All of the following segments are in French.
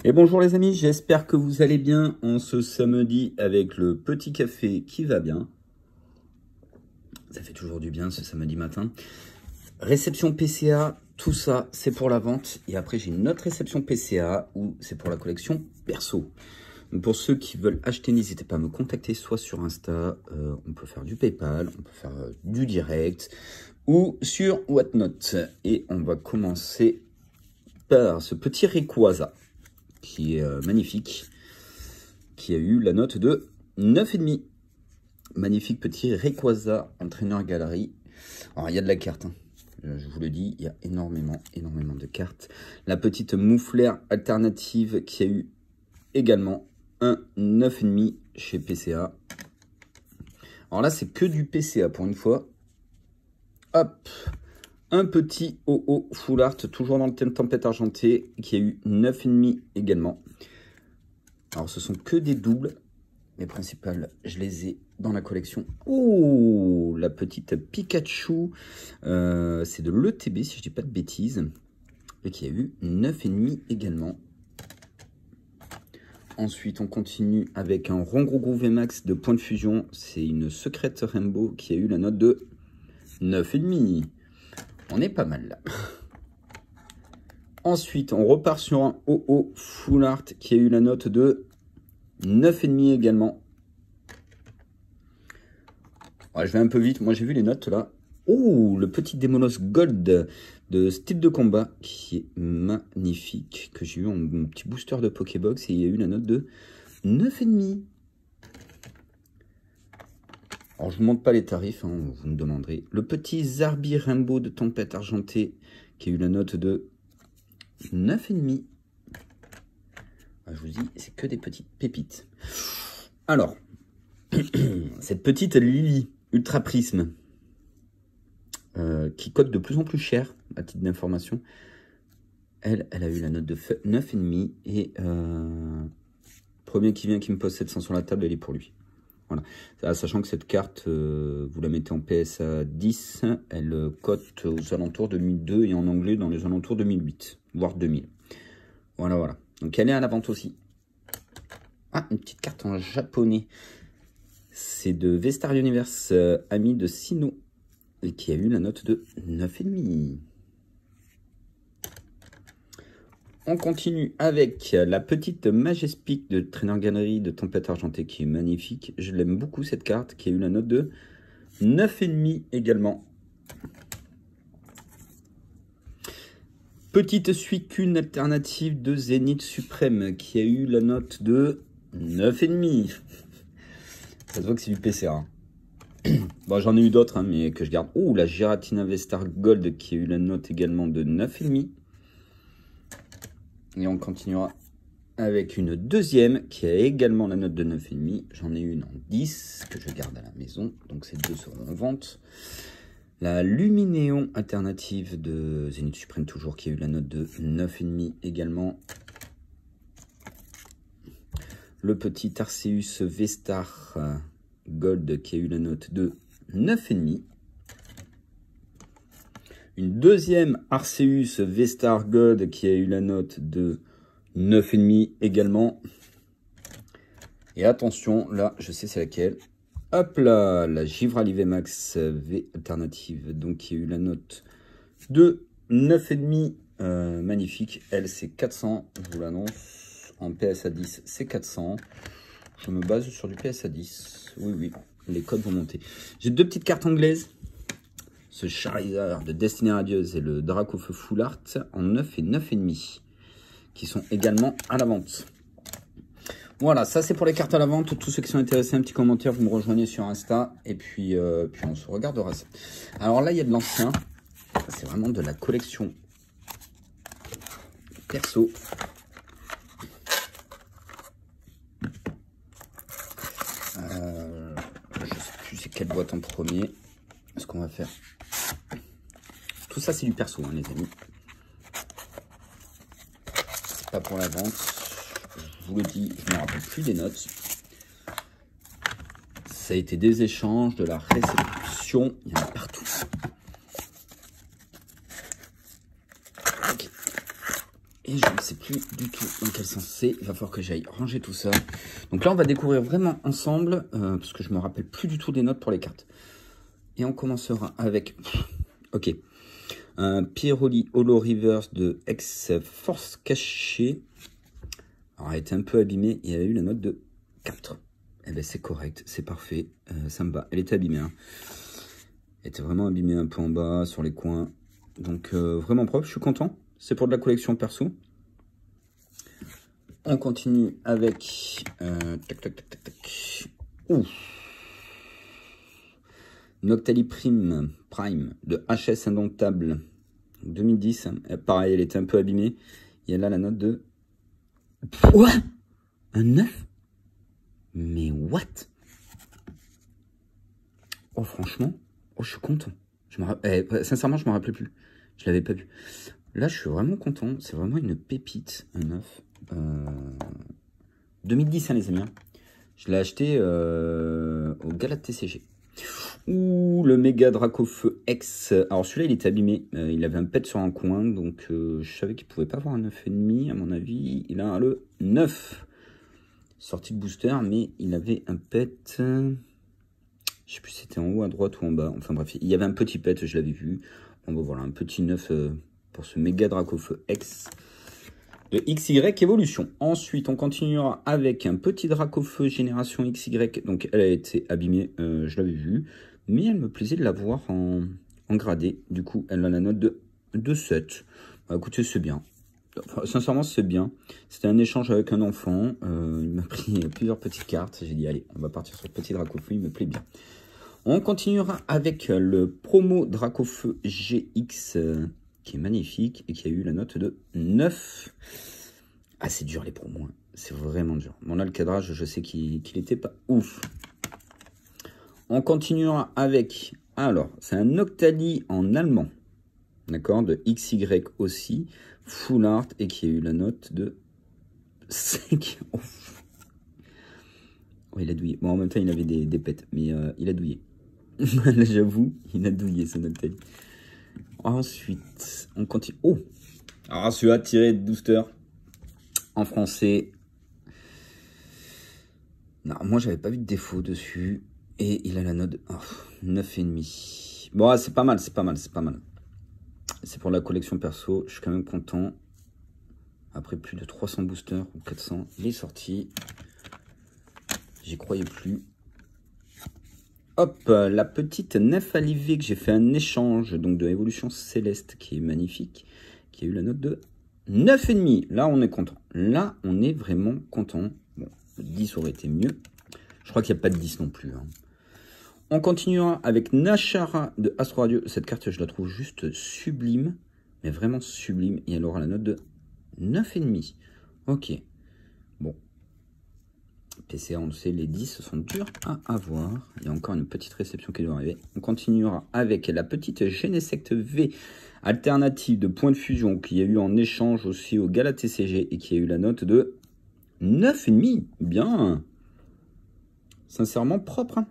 Et bonjour les amis, j'espère que vous allez bien en ce samedi avec le petit café qui va bien. Ça fait toujours du bien ce samedi matin. Réception PCA, tout ça c'est pour la vente. Et après j'ai une autre réception PCA où c'est pour la collection perso. Donc pour ceux qui veulent acheter, n'hésitez pas à me contacter soit sur Insta, on peut faire du PayPal, on peut faire du direct ou sur Whatnot. Et on va commencer par ce petit Rayquaza qui est magnifique, qui a eu la note de 9,5. Magnifique petit Rayquaza, entraîneur galerie. Alors il y a de la carte, hein. Je vous le dis, il y a énormément de cartes. La petite mouflère alternative qui a eu également un 9,5 chez PCA. Alors là, c'est que du PCA pour une fois. Hop, un petit OO Full Art, toujours dans le thème Tempête Argentée, qui a eu 9,5 également. Alors, ce sont que des doubles. Les principales, je les ai dans la collection. Oh, la petite Pikachu. C'est de l'ETB, si je ne dis pas de bêtises. Et qui a eu 9,5 également. Ensuite, on continue avec un Rongrogou VMAX de Point de Fusion. C'est une Secrète Rainbow qui a eu la note de 9,5. On est pas mal là. Ensuite, on repart sur un OO Full Art qui a eu la note de 9,5 également. Ouais, je vais un peu vite. Moi, j'ai vu les notes là. Oh, le petit Démonos Gold de style de combat qui est magnifique. Que j'ai eu en mon petit booster de Pokébox et il y a eu la note de 9,5. Alors, je ne vous montre pas les tarifs, hein, vous me demanderez. Le petit Zarbi Rainbow de Tempête Argentée qui a eu la note de 9,5. Je vous dis, c'est que des petites pépites. Alors, cette petite Lily Ultra Prisme qui cote de plus en plus cher, à titre d'information. Elle a eu la note de 9,5 et premier qui vient qui me pose 700 sur la table, elle est pour lui. Voilà. Sachant que cette carte, vous la mettez en PSA 10, elle cote aux alentours de 1002 et en anglais dans les alentours de 1008, voire 2000. Voilà. Donc elle est à la vente aussi. Ah, une petite carte en japonais. C'est de Vestar Universe, ami de Sino, et qui a eu la note de 9,5. On continue avec la petite Majespic de Trainer Galerie de Tempête Argentée qui est magnifique. Je l'aime beaucoup cette carte qui a eu la note de 9,5 également. Petite Suicune alternative de Zénith Suprême qui a eu la note de 9,5. Ça se voit que c'est du PCA. Bon, j'en ai eu d'autres, hein, mais que je garde. Oh, la Giratina Vestar Gold qui a eu la note également de 9,5. Et on continuera avec une deuxième qui a également la note de 9,5. J'en ai une en 10 que je garde à la maison. Donc ces deux seront en vente. La Luminéon alternative de Zénith Suprême toujours qui a eu la note de 9,5 également. Le petit Arceus Vestar Gold qui a eu la note de 9,5. Une deuxième Arceus Vestar Gold qui a eu la note de 9,5 également. Et attention, là, je sais c'est laquelle. Hop là, la Givrali VMAX V alternative, donc qui a eu la note de 9,5. Magnifique. Elle, c'est 400, je vous l'annonce. En PSA 10, c'est 400. Je me base sur du PSA 10. Oui, les codes vont monter. J'ai deux petites cartes anglaises. Ce Charizard de Destinée Radieuse et le Dracofeu Full Art en 9 et 9,5 qui sont également à la vente. Voilà, ça c'est pour les cartes à la vente. Tous ceux qui sont intéressés, un petit commentaire, vous me rejoignez sur Insta et puis on se regardera ça. Alors là, il y a de l'ancien. C'est vraiment de la collection perso. Je sais plus c'est quelle boîte en premier. Ce qu'on va faire. Tout ça c'est du perso, hein, les amis. C'est pas pour la vente. Je vous le dis, je ne me rappelle plus des notes. Ça a été des échanges, de la réception. Il y en a partout. Okay. Et je sais plus du tout dans quel sens c'est. Il va falloir que j'aille ranger tout ça. Donc là, on va découvrir vraiment ensemble, parce que je me rappelle plus du tout des notes pour les cartes. Et on commencera avec, ok, un Piroli Holo Reverse de X-Force Caché. Alors, elle était un peu abîmée et elle a eu la note de 4. Eh bien, c'est correct, c'est parfait, ça me va. Elle était abîmée, hein. Elle était vraiment abîmée un peu en bas, sur les coins. Donc, vraiment propre, je suis content. C'est pour de la collection perso. On continue avec... tac, tac, tac, tac, tac. Ouh. Noctali Prime de HS Indomptable 2010. Pareil, elle était un peu abîmée. Et elle a la note de... Quoi? Un 9? Mais what? Oh, franchement, oh, je suis content. Sincèrement, je ne me rappelais plus. Je l'avais pas vu. Là, je suis vraiment content. C'est vraiment une pépite, un 9. 2010, hein, les amis. Je l'ai acheté au Gala de TCG. Ouh, le méga Dracofeu X. Alors, celui-là, il était abîmé. Il avait un pet sur un coin. Donc, je savais qu'il ne pouvait pas avoir un 9,5. À mon avis, il a le 9. Sorti de booster, mais il avait un pet. Je sais plus si c'était en haut, à droite ou en bas. Enfin, bref, il y avait un petit pet, je l'avais vu. Bon, bah, voilà, un petit 9 pour ce méga Dracofeu X de XY Evolution. Ensuite, on continuera avec un petit Dracofeu Génération XY. Donc, elle a été abîmée, je l'avais vu. Mais elle me plaisait de la voir en gradé. Du coup, elle a la note de 7. Bah, écoutez, c'est bien. Enfin, sincèrement, c'est bien. C'était un échange avec un enfant. Il m'a pris plusieurs petites cartes. J'ai dit, allez, on va partir sur le petit Dracofeu. Il me plaît bien. On continuera avec le promo Dracofeu GX, qui est magnifique et qui a eu la note de 9. Ah, c'est dur les promos. Hein. C'est vraiment dur. Bon, là, le cadrage, je sais qu'il n'était pas ouf. On continuera avec... Alors, c'est un Noctali en allemand. D'accord, de XY aussi. Full art et qui a eu la note de 5. Oh. Oh, il a douillé. Bon, en même temps, il avait des pets, mais il a douillé. Là, j'avoue, il a douillé ce Noctali. Ensuite, on continue. Oh, alors celui-là tiré de booster en français. Non, moi, j'avais pas vu de défaut dessus. Et il a la note de 9,5. Bon, c'est pas mal, c'est pas mal, c'est pas mal. C'est pour la collection perso, je suis quand même content. Après plus de 300 boosters ou 400, il est sorti. J'y croyais plus. Hop, la petite Nef Alivé que j'ai fait un échange donc de Évolution Céleste qui est magnifique, qui a eu la note de 9,5. Là, on est content. Là, on est vraiment content. Bon, le 10 aurait été mieux. Je crois qu'il n'y a pas de 10 non plus. Hein. On continuera avec Nashara de Astro Radio. Cette carte, je la trouve juste sublime, mais vraiment sublime. Et elle aura la note de 9,5. Ok. Bon. PCA, on le sait, les 10 sont durs à avoir. Il y a encore une petite réception qui doit arriver. On continuera avec la petite Genesect V alternative de point de fusion qui a eu en échange aussi au Gala TCG et qui a eu la note de 9,5. Bien. Sincèrement propre. Hein.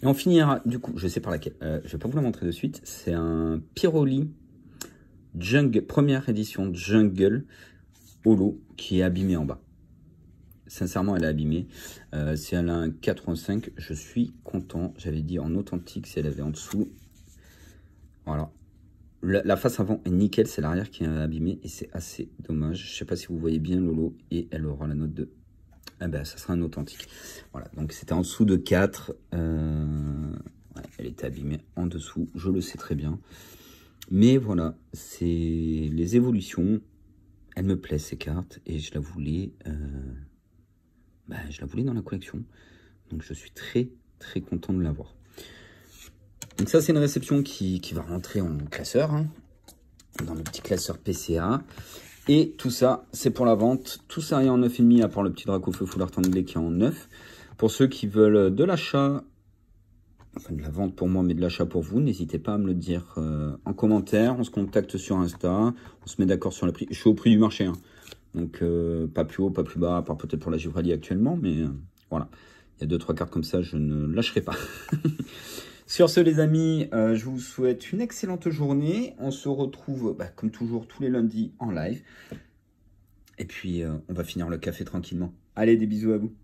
Et on finira, du coup, je sais par laquelle. Je ne vais pas vous la montrer de suite. C'est un Piroli Jungle, première édition Jungle Holo qui est abîmé en bas. Sincèrement, elle est abîmée. Si elle a un 85, je suis content. J'avais dit en authentique si elle avait en dessous. Voilà. La face avant est nickel. C'est l'arrière qui est abîmé et c'est assez dommage. Je ne sais pas si vous voyez bien Lolo et elle aura la note de... Ah ben, ça sera un authentique. Voilà, donc c'était en dessous de 4. Ouais, elle était abîmée en dessous, je le sais très bien. Mais voilà, c'est les évolutions. Elles me plaisent ces cartes et je la voulais, dans la collection. Donc je suis très très content de l'avoir. Donc ça c'est une réception qui va rentrer en classeur, hein, dans le petit classeur PCA. Et tout ça, c'est pour la vente. Tout ça est en 9,5, à part le petit Dracofeu Full Art anglais qui est en 9. Pour ceux qui veulent de l'achat, enfin de la vente pour moi, mais de l'achat pour vous, n'hésitez pas à me le dire en commentaire. On se contacte sur Insta, on se met d'accord sur le prix. Je suis au prix du marché, hein. Donc pas plus haut, pas plus bas, à part peut-être pour la Givrali actuellement, mais voilà. Il y a 2-3 cartes comme ça, je ne lâcherai pas. Sur ce, les amis, je vous souhaite une excellente journée. On se retrouve, comme toujours, tous les lundis en live. Et puis, on va finir le café tranquillement. Allez, des bisous à vous.